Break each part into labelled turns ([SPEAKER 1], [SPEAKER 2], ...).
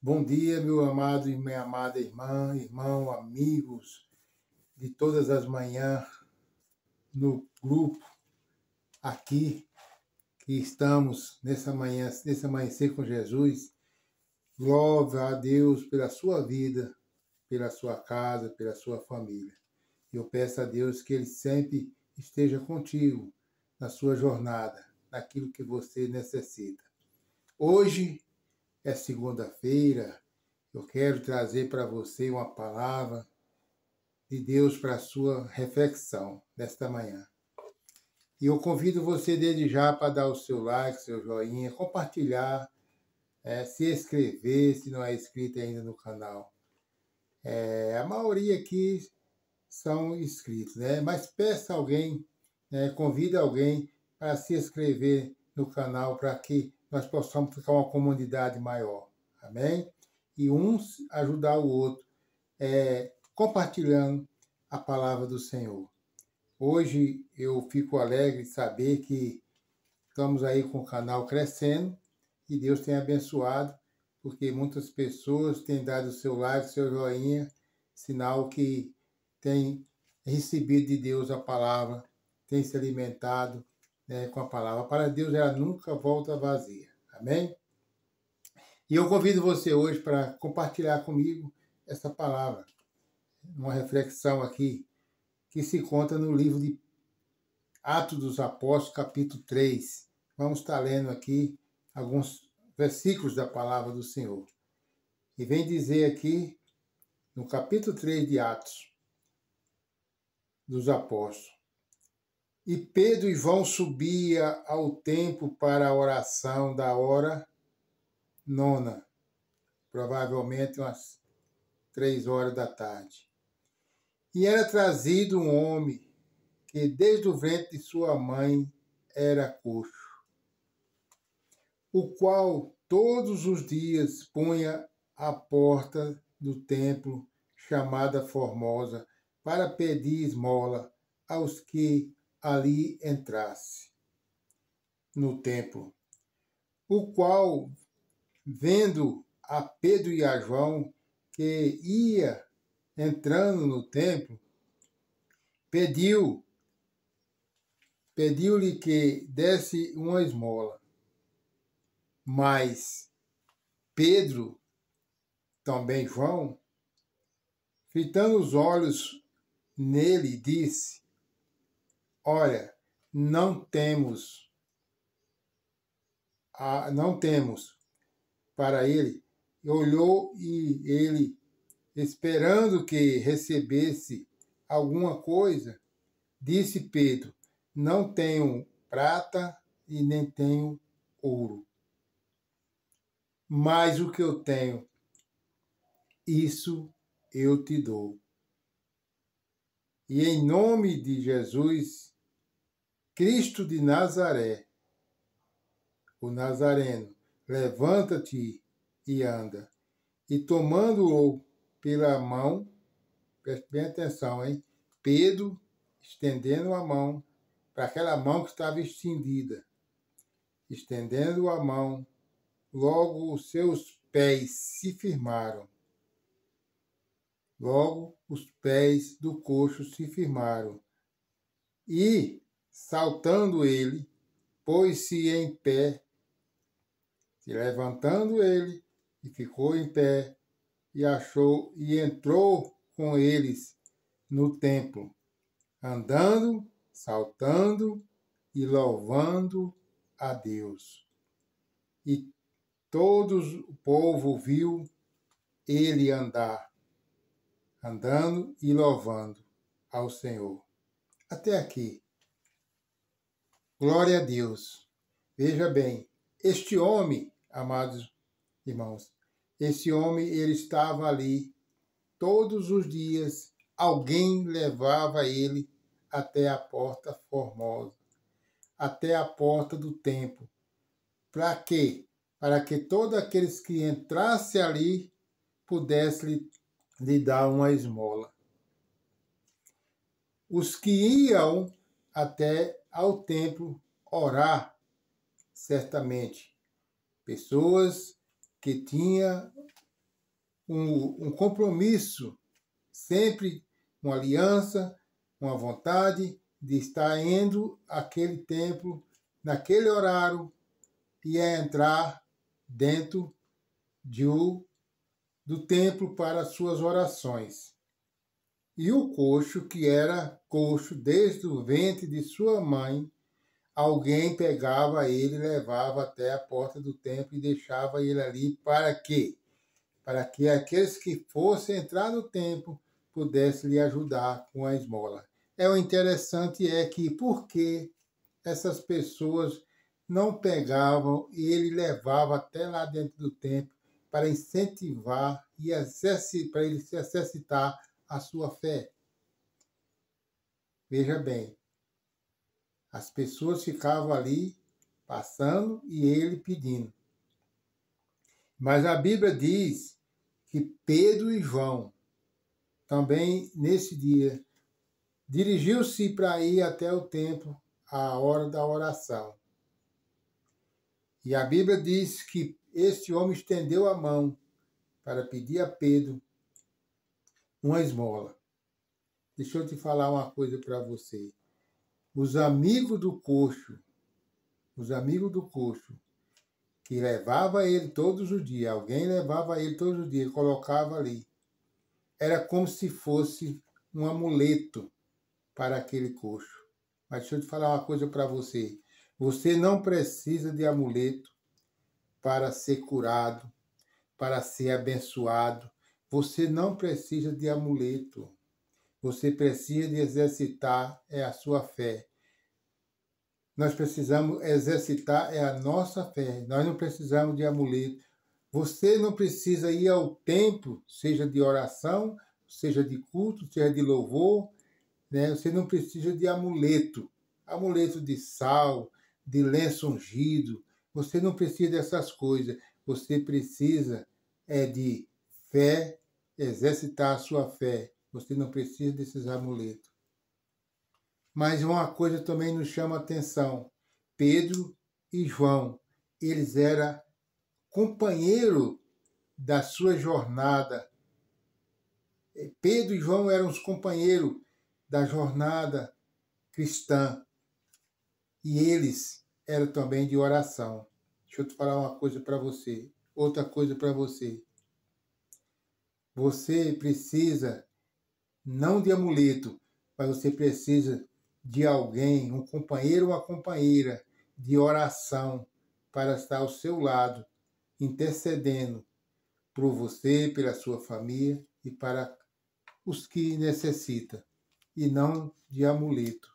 [SPEAKER 1] Bom dia, meu amado e minha amada irmã, irmão, amigos de todas as manhãs no grupo aqui que estamos nessa manhã, nesse amanhecer com Jesus. Louva a Deus pela sua vida, pela sua casa, pela sua família. Eu peço a Deus que Ele sempre esteja contigo na sua jornada, naquilo que você necessita. Hoje é segunda-feira. Eu quero trazer para você uma palavra de Deus para a sua reflexão nesta manhã. E eu convido você desde já para dar o seu like, seu joinha, compartilhar, se inscrever, se não é inscrito ainda no canal. A maioria aqui são inscritos, né? Mas peça alguém, convida alguém para se inscrever no canal para que nós possamos ficar uma comunidade maior. Amém? E uns ajudar o outro, compartilhando a palavra do Senhor. Hoje eu fico alegre de saber que estamos aí com o canal crescendo e Deus tem abençoado, porque muitas pessoas têm dado o seu like, seu joinha, sinal que tem recebido de Deus a palavra, tem se alimentado, com a palavra. Para Deus ela nunca volta vazia. Amém? E eu convido você hoje para compartilhar comigo essa palavra, uma reflexão aqui, que se conta no livro de Atos dos Apóstolos, capítulo 3. Vamos estar lendo aqui alguns versículos da palavra do Senhor. E vem dizer aqui, no capítulo 3 de Atos dos Apóstolos: E Pedro e João subia ao templo para a oração da hora nona, provavelmente umas 3 horas da tarde. E era trazido um homem que desde o ventre de sua mãe era coxo, o qual todos os dias punha à porta do templo, chamada Formosa, para pedir esmola aos que ali entrassem no templo. O qual, vendo a Pedro e a João que ia entrando no templo, pediu-lhe que desse uma esmola. Mas Pedro, também João, fitando os olhos nele, disse: Olha, não temos para ele. E olhou e ele, esperando que recebesse alguma coisa, disse Pedro: Não tenho prata e nem tenho ouro, mas o que eu tenho, isso eu te dou. E em nome de Jesus, Cristo de Nazaré, o Nazareno, levanta-te e anda. E tomando-o pela mão, preste bem atenção, hein? Pedro estendendo a mão para aquela mão que estava estendida, estendendo a mão, logo os seus pés se firmaram. Logo os pés do coxo se firmaram. E, saltando ele, pôs-se em pé, se levantando ele, e ficou em pé, e entrou com eles no templo, andando, saltando e louvando a Deus. E todo o povo viu ele andando e louvando ao Senhor. Até aqui. Glória a Deus. Veja bem, este homem, amados irmãos, esse homem, ele estava ali todos os dias, alguém levava ele até a porta formosa, até a porta do templo. Para quê? Para que todos aqueles que entrassem ali pudessem lhe dar uma esmola. Os que iam até ao templo orar, certamente, pessoas que tinham um compromisso, sempre uma aliança, uma vontade de estar indo àquele templo, naquele horário, e entrar dentro do templo para as suas orações. E o coxo, que era coxo desde o ventre de sua mãe, alguém pegava ele, levava até a porta do templo e deixava ele ali para quê? Para que aqueles que fossem entrar no templo pudessem lhe ajudar com a esmola. O interessante é que por que essas pessoas não pegavam e ele levava até lá dentro do templo para incentivar e para ele se exercitar a sua fé. Veja bem, as pessoas ficavam ali passando e ele pedindo. Mas a Bíblia diz que Pedro e João, também nesse dia, dirigiu-se para ir até o templo à hora da oração. E a Bíblia diz que este homem estendeu a mão para pedir a Pedro uma esmola. Deixa eu te falar uma coisa para você. Os amigos do coxo, que levava ele todos os dias, alguém levava ele todos os dias, colocava ali. Era como se fosse um amuleto para aquele coxo. Mas deixa eu te falar uma coisa para você. Você não precisa de amuleto para ser curado, para ser abençoado. Você não precisa de amuleto. Você precisa de exercitar a sua fé. Nós precisamos exercitar a nossa fé. Nós não precisamos de amuleto. Você não precisa ir ao templo, seja de oração, seja de culto, seja de louvor, né? Você não precisa de amuleto. Amuleto de sal, de lenço ungido. Você não precisa dessas coisas. Você precisa de fé, exercitar a sua fé. Você não precisa desses amuletos. Mas uma coisa também nos chama a atenção. Pedro e João, eles eram companheiros da sua jornada. Pedro e João eram os companheiros da jornada cristã. E eles eram também de oração. Deixa eu te falar uma coisa para você. Outra coisa para você. Você precisa não de amuleto, mas você precisa de alguém, um companheiro ou uma companheira de oração para estar ao seu lado, intercedendo por você, pela sua família e para os que necessitam, e não de amuleto.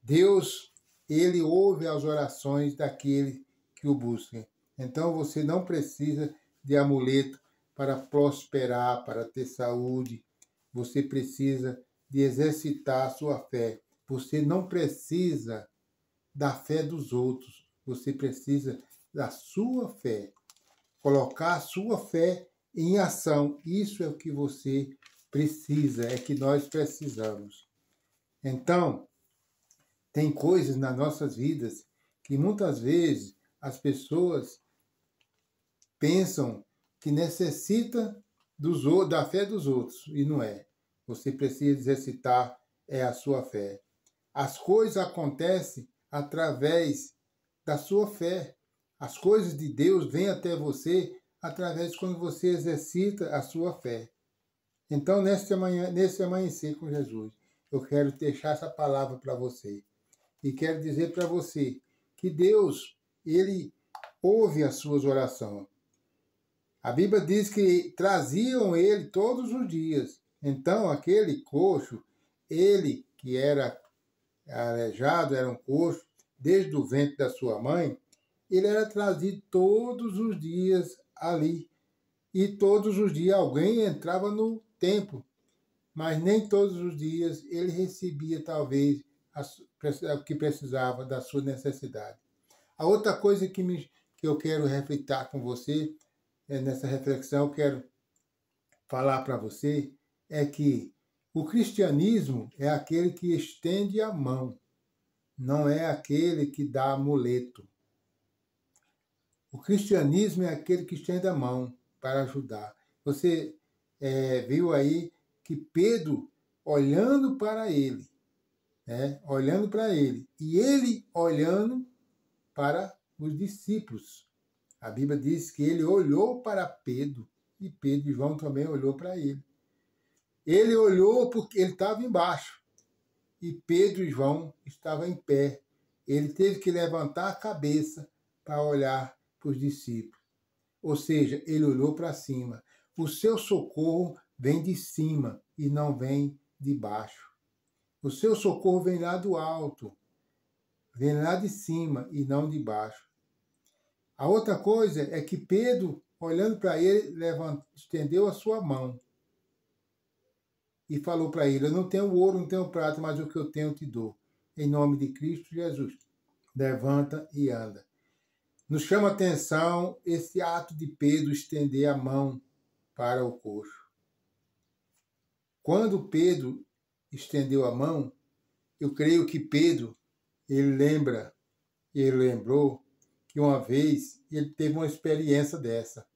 [SPEAKER 1] Deus, ele ouve as orações daquele que o busca. Então você não precisa de amuleto para prosperar, para ter saúde. Você precisa de exercitar a sua fé. Você não precisa da fé dos outros. Você precisa da sua fé. Colocar a sua fé em ação. Isso é o que você precisa, é que nós precisamos. Então, tem coisas nas nossas vidas que muitas vezes as pessoas pensam que necessita da fé dos outros, e não é. Você precisa exercitar a sua fé. As coisas acontecem através da sua fé. As coisas de Deus vêm até você através de quando você exercita a sua fé. Então, nesse amanhecer com Jesus, eu quero deixar essa palavra para você. E quero dizer para você que Deus, ele ouve as suas orações. A Bíblia diz que traziam ele todos os dias. Então, aquele coxo, ele que era aleijado, era um coxo, desde o ventre da sua mãe, ele era trazido todos os dias ali. E todos os dias alguém entrava no templo. Mas nem todos os dias ele recebia, talvez, o que precisava da sua necessidade. A outra coisa que eu quero refletir com você, nessa reflexão, eu quero falar para você, é que o cristianismo é aquele que estende a mão, não é aquele que dá amuleto. O cristianismo é aquele que estende a mão para ajudar. Você viu aí que Pedro olhando para ele, né? Olhando para ele, e ele olhando para os discípulos. A Bíblia diz que ele olhou para Pedro, e Pedro e João também olhou para ele. Ele olhou porque ele estava embaixo, e Pedro e João estavam em pé. Ele teve que levantar a cabeça para olhar para os discípulos. Ou seja, ele olhou para cima. O seu socorro vem de cima e não vem de baixo. O seu socorro vem lá do alto, vem lá de cima e não de baixo. A outra coisa é que Pedro, olhando para ele, estendeu a sua mão e falou para ele: eu não tenho ouro, não tenho prata, mas o que eu tenho eu te dou. Em nome de Cristo Jesus, levanta e anda. Nos chama a atenção esse ato de Pedro estender a mão para o coxo. Quando Pedro estendeu a mão, eu creio que Pedro, ele lembrou que uma vez ele teve uma experiência dessa,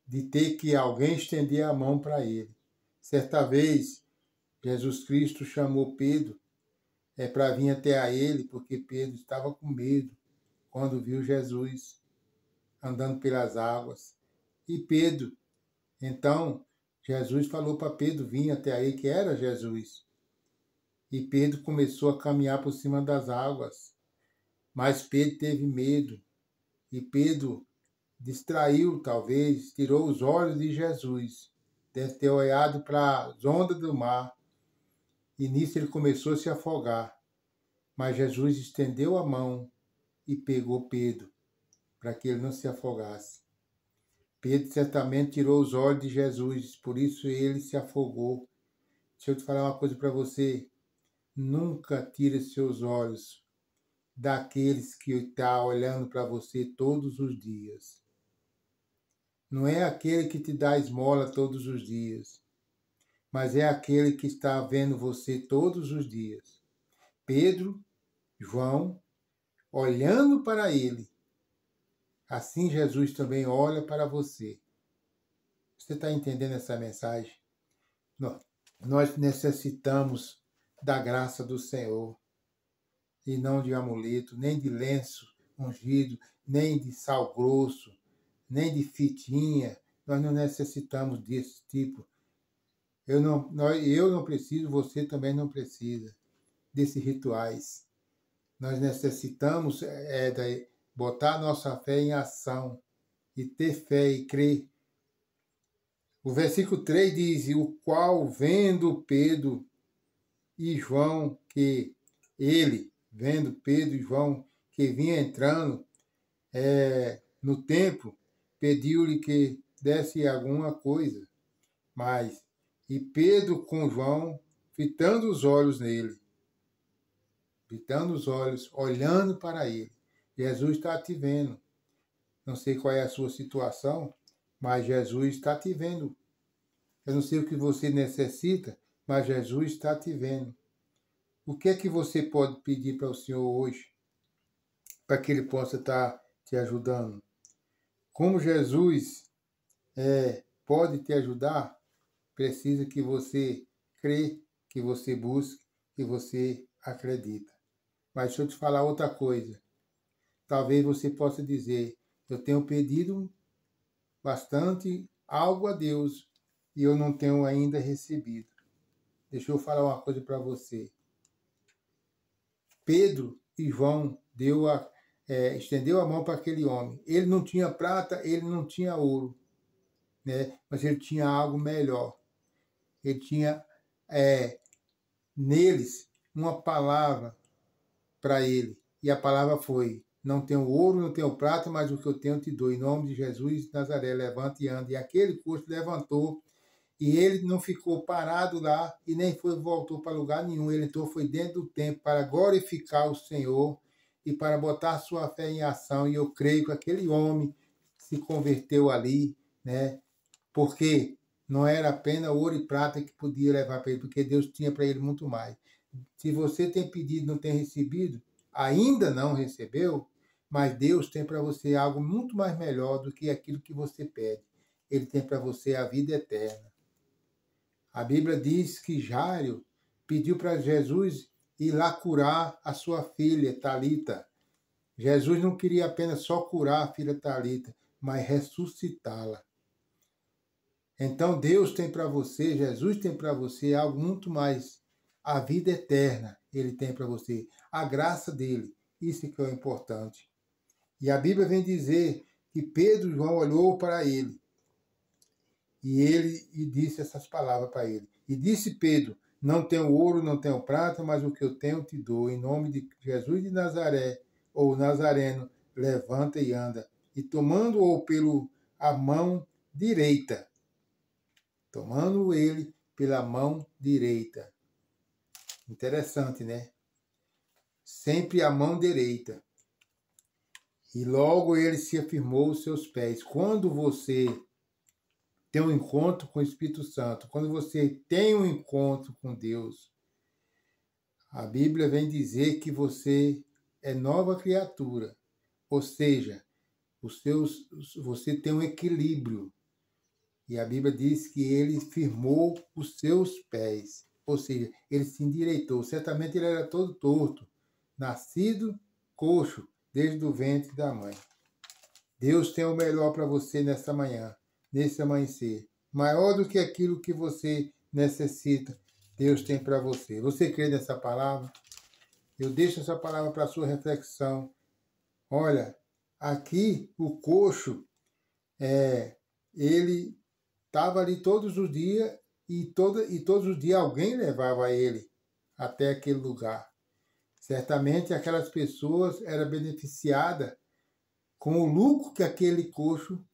[SPEAKER 1] de ter que alguém estender a mão para ele. Certa vez, Jesus Cristo chamou Pedro para vir até a ele, porque Pedro estava com medo quando viu Jesus andando pelas águas. E Pedro, então, Jesus falou para Pedro vir até ele, que era Jesus. E Pedro começou a caminhar por cima das águas. Mas Pedro teve medo. E Pedro distraiu, talvez, tirou os olhos de Jesus. Deve ter olhado para as ondas do mar. E nisso ele começou a se afogar. Mas Jesus estendeu a mão e pegou Pedro, para que ele não se afogasse. Pedro certamente tirou os olhos de Jesus, por isso ele se afogou. Deixa eu te falar uma coisa para você. Nunca tire seus olhos daqueles que estão olhando para você todos os dias. Não é aquele que te dá esmola todos os dias, mas é aquele que está vendo você todos os dias. Pedro, João, olhando para ele. Assim Jesus também olha para você. Você está entendendo essa mensagem? Nós necessitamos da graça do Senhor, e não de amuleto, nem de lenço ungido, nem de sal grosso, nem de fitinha. Nós não necessitamos desse tipo. Eu não preciso, você também não precisa desses rituais. Nós necessitamos de botar nossa fé em ação e ter fé e crer. O versículo 3 diz: o qual, vendo Pedro e João, vendo Pedro e João, que vinha entrando no templo, pediu-lhe que desse alguma coisa. E Pedro com João, fitando os olhos nele, fitando os olhos, olhando para ele. Jesus está te vendo. Não sei qual é a sua situação, mas Jesus está te vendo. Eu não sei o que você necessita, mas Jesus está te vendo. O que é que você pode pedir para o Senhor hoje, para que Ele possa estar te ajudando? Como Jesus pode te ajudar, precisa que você crê, que você busque, que você acredita. Mas deixa eu te falar outra coisa. Talvez você possa dizer: eu tenho pedido bastante algo a Deus e eu não tenho ainda recebido. Deixa eu falar uma coisa para você. Pedro e João estendeu a mão para aquele homem. Ele não tinha prata, ele não tinha ouro, né? Mas ele tinha algo melhor. Ele tinha neles uma palavra para ele. E a palavra foi: não tenho ouro, não tenho prata, mas o que eu tenho eu te dou. Em nome de Jesus de Nazaré, levanta e anda. E aquele coxo levantou, e ele não ficou parado lá e nem voltou para lugar nenhum. Ele entrou, foi dentro do templo para glorificar o Senhor e para botar sua fé em ação. E eu creio que aquele homem se converteu ali, né? Porque não era apenas ouro e prata que podia levar para ele, porque Deus tinha para ele muito mais. Se você tem pedido e não tem recebido, ainda não recebeu, mas Deus tem para você algo muito mais melhor do que aquilo que você pede. ele tem para você a vida eterna. A Bíblia diz que Jairo pediu para Jesus ir lá curar a sua filha, Talita. Jesus não queria apenas só curar a filha Talita, mas ressuscitá-la. Então Deus tem para você, Jesus tem para você algo muito mais. A vida eterna ele tem para você. A graça dele. Isso que é o importante. E a Bíblia vem dizer que Pedro e João olhou para ele. E disse essas palavras para ele. E disse Pedro, não tenho ouro, não tenho prata, mas o que eu tenho te dou. Em nome de Jesus de Nazaré, ou Nazareno, levanta e anda. E tomando-o a mão direita. Tomando ele pela mão direita. Interessante, né? Sempre a mão direita. E logo ele se afirmou os seus pés. Quando você tem um encontro com o Espírito Santo, quando você tem um encontro com Deus, a Bíblia vem dizer que você é nova criatura. Ou seja, você tem um equilíbrio. E a Bíblia diz que ele firmou os seus pés. Ou seja, ele se endireitou. Certamente ele era todo torto, nascido coxo, desde o ventre da mãe. Deus tem o melhor para você nessa manhã, nesse amanhecer. Maior do que aquilo que você necessita, Deus tem para você. Você crê nessa palavra? Eu deixo essa palavra para a sua reflexão. Olha, aqui o coxo, ele estava ali todos os dias e todos os dias alguém levava ele até aquele lugar. Certamente aquelas pessoas eram beneficiadas com o lucro que aquele coxo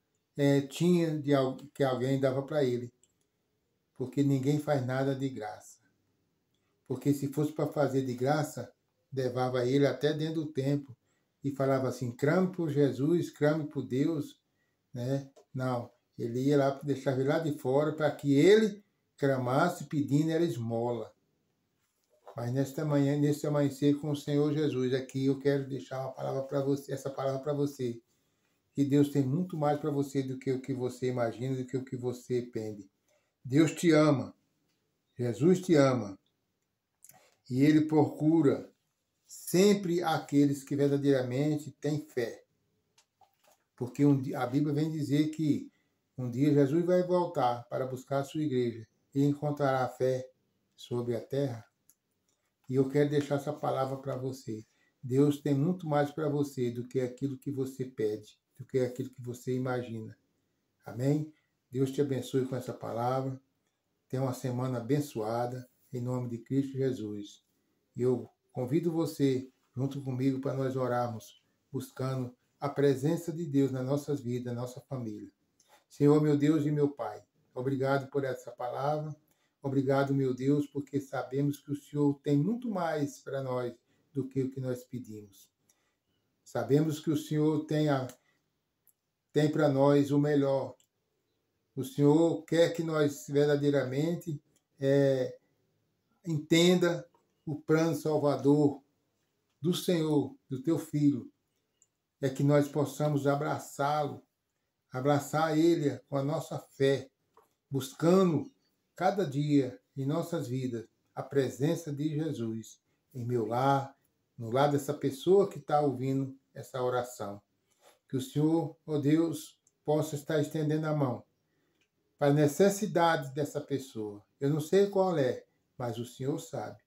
[SPEAKER 1] tinha, que alguém dava para ele. Porque ninguém faz nada de graça. Porque se fosse para fazer de graça, levava ele até dentro do templo e falava assim, crame por Jesus, crame por Deus. Né? Não, ele ia lá, deixava ele lá de fora para que ele clamasse pedindo era esmola. Mas nesta manhã, nesse amanhecer com o Senhor Jesus, aqui eu quero deixar uma palavra para você, essa palavra para você. Que Deus tem muito mais para você do que o que você imagina, do que o que você pende. Deus te ama. Jesus te ama. E Ele procura sempre aqueles que verdadeiramente têm fé. Porque a Bíblia vem dizer que um dia Jesus vai voltar para buscar a sua igreja e encontrará fé sobre a terra. E eu quero deixar essa palavra para você. Deus tem muito mais para você do que aquilo que você pede, do que aquilo que você imagina. Amém? Deus te abençoe com essa palavra. Tenha uma semana abençoada, em nome de Cristo Jesus. E eu convido você, junto comigo, para nós orarmos, buscando a presença de Deus nas nossas vidas, na nossa família. Senhor, meu Deus e meu Pai, obrigado por essa palavra. Obrigado, meu Deus, porque sabemos que o Senhor tem muito mais para nós do que o que nós pedimos. Sabemos que o Senhor tem para nós o melhor. O Senhor quer que nós verdadeiramente entenda o plano salvador do Senhor, do teu Filho. É que nós possamos abraçá-lo, abraçar Ele com a nossa fé, buscando cada dia em nossas vidas a presença de Jesus em meu lar, no lar dessa pessoa que está ouvindo essa oração. Que o Senhor, ó Deus, possa estar estendendo a mão para a necessidade dessa pessoa. Eu não sei qual é, mas o Senhor sabe.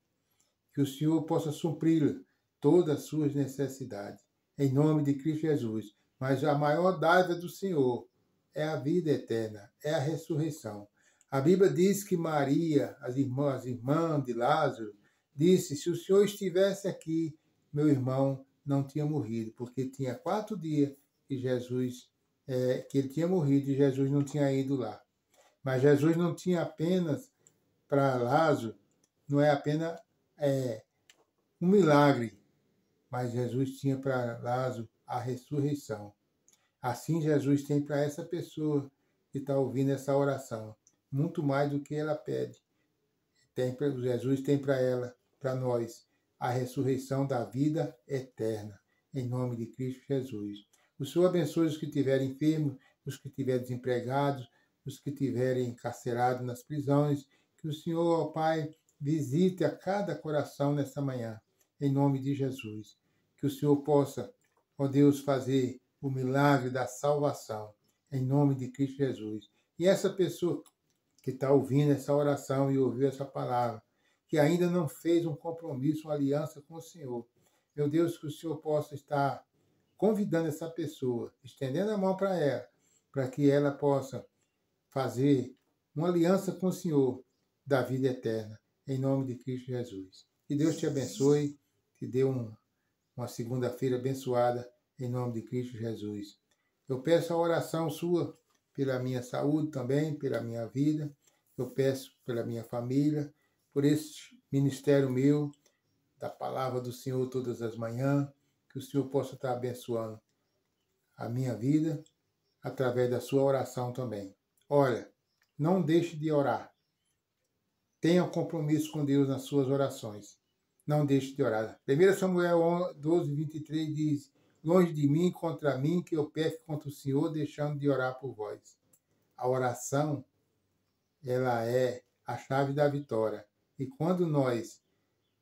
[SPEAKER 1] Que o Senhor possa suprir todas as suas necessidades. Em nome de Cristo Jesus. Mas a maior dádiva do Senhor é a vida eterna, é a ressurreição. A Bíblia diz que Maria, as irmãs de Lázaro, disse, se o Senhor estivesse aqui, meu irmão não tinha morrido, porque tinha 4 dias que que ele tinha morrido e Jesus não tinha ido lá. Mas Jesus não tinha apenas para Lázaro, não é apenas um milagre, mas Jesus tinha para Lázaro a ressurreição. Assim Jesus tem para essa pessoa que está ouvindo essa oração, muito mais do que ela pede. Jesus tem para ela, para nós, a ressurreição da vida eterna, em nome de Cristo Jesus. O Senhor abençoe os que estiverem enfermos, os que estiverem desempregados, os que estiverem encarcerados nas prisões, que o Senhor, ó Pai, visite a cada coração nesta manhã, em nome de Jesus. Que o Senhor possa, ó Deus, fazer o milagre da salvação, em nome de Cristo Jesus. E essa pessoa que está ouvindo essa oração e ouviu essa palavra, que ainda não fez um compromisso, uma aliança com o Senhor, meu Deus, que o Senhor possa estar convidando essa pessoa, estendendo a mão para ela, para que ela possa fazer uma aliança com o Senhor da vida eterna, em nome de Cristo Jesus. Que Deus te abençoe, te dê uma segunda-feira abençoada, em nome de Cristo Jesus. Eu peço a oração sua pela minha saúde também, pela minha vida. Eu peço pela minha família, por esse ministério meu, da palavra do Senhor todas as manhãs, que o Senhor possa estar abençoando a minha vida através da sua oração também. Olha, não deixe de orar. Tenha um compromisso com Deus nas suas orações. Não deixe de orar. 1 Samuel 12, 23 diz: longe de mim, contra mim, que eu peque contra o Senhor, deixando de orar por vós. A oração, ela é a chave da vitória. E quando nós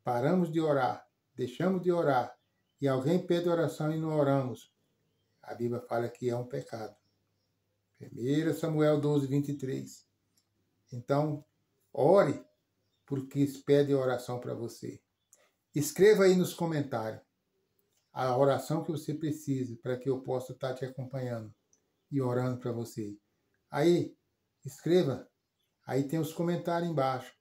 [SPEAKER 1] paramos de orar, deixamos de orar, e alguém pede oração e não oramos, a Bíblia fala que é um pecado. 1 Samuel 12, 23. Então, ore porque pede oração para você. Escreva aí nos comentários a oração que você precisa para que eu possa estar te acompanhando e orando para você. Aí, escreva. Aí tem os comentários embaixo.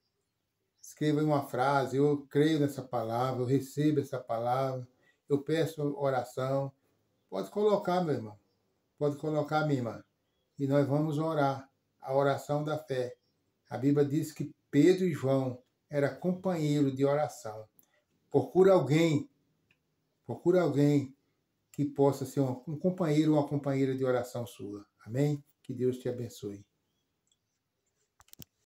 [SPEAKER 1] Escreva aí uma frase: eu creio nessa palavra, eu recebo essa palavra, eu peço oração. Pode colocar, meu irmão. Pode colocar, minha irmã. E nós vamos orar a oração da fé. A Bíblia diz que Pedro e João eram companheiros de oração. Procura alguém que possa ser um companheiro ou uma companheira de oração sua. Amém? Que Deus te abençoe.